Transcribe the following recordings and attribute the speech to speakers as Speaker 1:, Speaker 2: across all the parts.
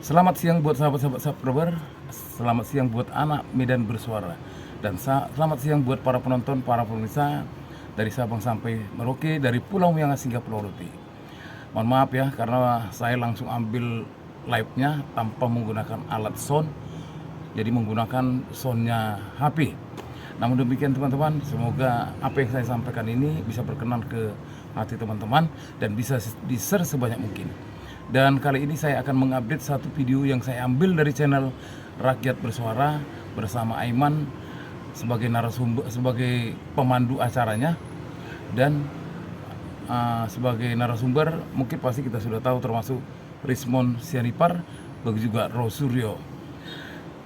Speaker 1: Selamat siang buat sahabat-sahabat subscriber, selamat siang buat anak Medan Bersuara, dan selamat siang buat para penonton, para pemirsa dari Sabang sampai Merauke, dari Pulau Miangas hingga Pulau Rote. Mohon maaf ya, karena saya langsung ambil live-nya tanpa menggunakan alat sound, jadi menggunakan soundnya HP. Namun demikian teman-teman, semoga apa yang saya sampaikan ini bisa berkenan ke hati teman-teman dan bisa di-share sebanyak mungkin. Dan kali ini saya akan mengupdate satu video yang saya ambil dari channel Rakyat Bersuara bersama Aiman sebagai narasumber, sebagai pemandu acaranya, dan sebagai narasumber mungkin pasti kita sudah tahu, termasuk Rismond Sianipar, begitu juga Rosuryo.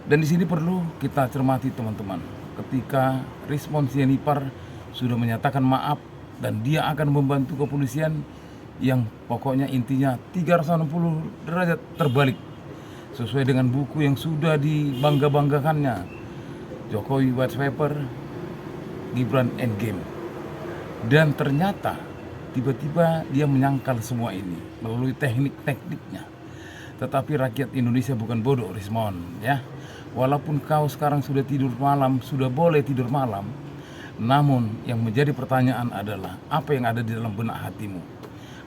Speaker 1: Dan di sini perlu kita cermati teman-teman, ketika Rismond Sianipar sudah menyatakan maaf dan dia akan membantu kepolisian yang pokoknya intinya 360 derajat terbalik sesuai dengan buku yang sudah dibangga-banggakannya, Jokowi White Paper, Gibran Endgame. Dan ternyata tiba-tiba dia menyangkal semua ini melalui teknik-tekniknya. Tetapi rakyat Indonesia bukan bodoh, Rismond, ya. Walaupun kau sekarang sudah tidur malam, sudah boleh tidur malam, namun yang menjadi pertanyaan adalah apa yang ada di dalam benak hatimu.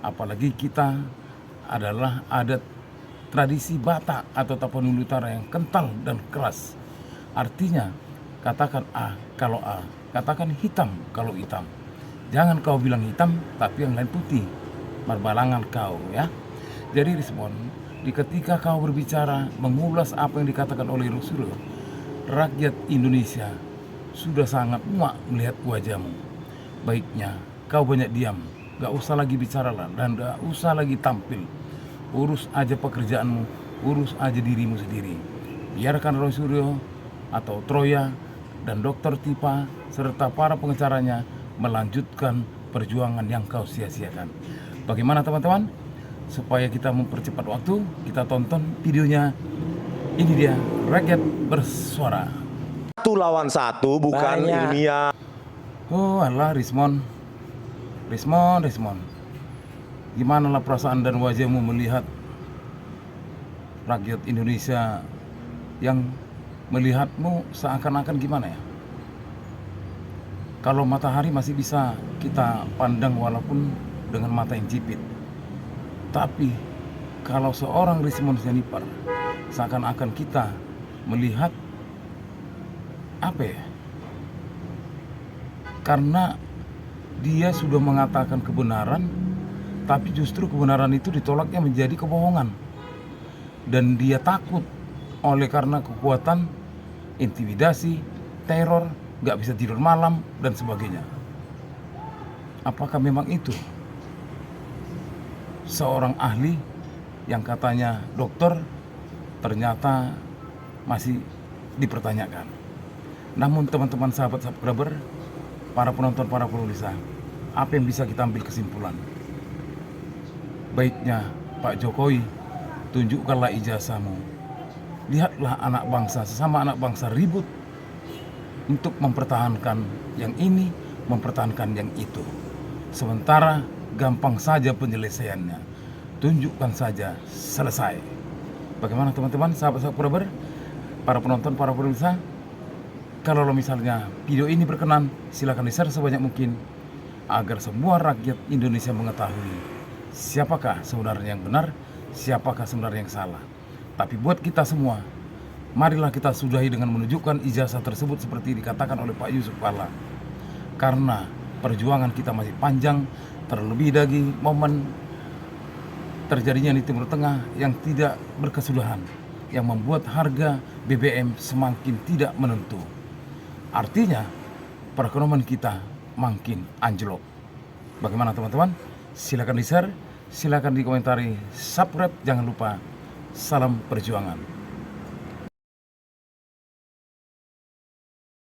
Speaker 1: Apalagi kita adalah adat tradisi Batak atau Tapanuli Utara yang kental dan keras. Artinya, katakan A kalau A, katakan hitam kalau hitam. Jangan kau bilang hitam tapi yang lain putih, marbalangan kau, ya. Jadi Rismond, ketika kau berbicara mengulas apa yang dikatakan oleh Rosuryo, rakyat Indonesia sudah sangat muak melihat wajahmu. Baiknya kau banyak diam, gak usah lagi bicara lah, dan gak usah lagi tampil. Urus aja pekerjaanmu, urus aja dirimu sendiri. Biarkan Rosuryo atau Troya dan Dr. Tipa serta para pengacaranya melanjutkan perjuangan yang kau sia-siakan. Bagaimana teman-teman? Supaya kita mempercepat waktu, kita tonton videonya. Ini dia Rakyat Bersuara.
Speaker 2: Satu lawan satu, bukan ilmiah.
Speaker 1: Oh alah Rismond, gimana lah perasaan dan wajahmu melihat rakyat Indonesia yang melihatmu seakan-akan gimana ya? Kalau matahari masih bisa kita pandang walaupun dengan mata yang sipit, tapi kalau seorang Rismond Sianipar seakan-akan kita melihat apa ya? Karena dia sudah mengatakan kebenaran, tapi justru kebenaran itu ditolaknya menjadi kebohongan. Dan dia takut oleh karena kekuatan, intimidasi, teror, gak bisa tidur malam, dan sebagainya. Apakah memang itu seorang ahli yang katanya dokter ternyata masih dipertanyakan? Namun teman-teman sahabat subscriber, para penonton, para pemirsa, apa yang bisa kita ambil kesimpulan? Baiknya Pak Jokowi, tunjukkanlah ijazahmu. Lihatlah anak bangsa, sesama anak bangsa ribut untuk mempertahankan yang ini, mempertahankan yang itu. Sementara gampang saja penyelesaiannya. Tunjukkan saja, selesai. Bagaimana teman-teman, sahabat subscriber, para penonton, para pemirsa? Kalau misalnya video ini berkenan, silakan di-share sebanyak mungkin agar semua rakyat Indonesia mengetahui siapakah sebenarnya yang benar, siapakah sebenarnya yang salah. Tapi buat kita semua, marilah kita sudahi dengan menunjukkan ijazah tersebut seperti dikatakan oleh Pak Yusuf Kalla. Karena perjuangan kita masih panjang, terlebih lagi momen terjadinya di Timur Tengah yang tidak berkesudahan, yang membuat harga BBM semakin tidak menentu. Artinya perekonomian kita makin anjlok. Bagaimana teman-teman? Silakan di-share, silakan dikomentari, subscribe, jangan lupa. Salam perjuangan.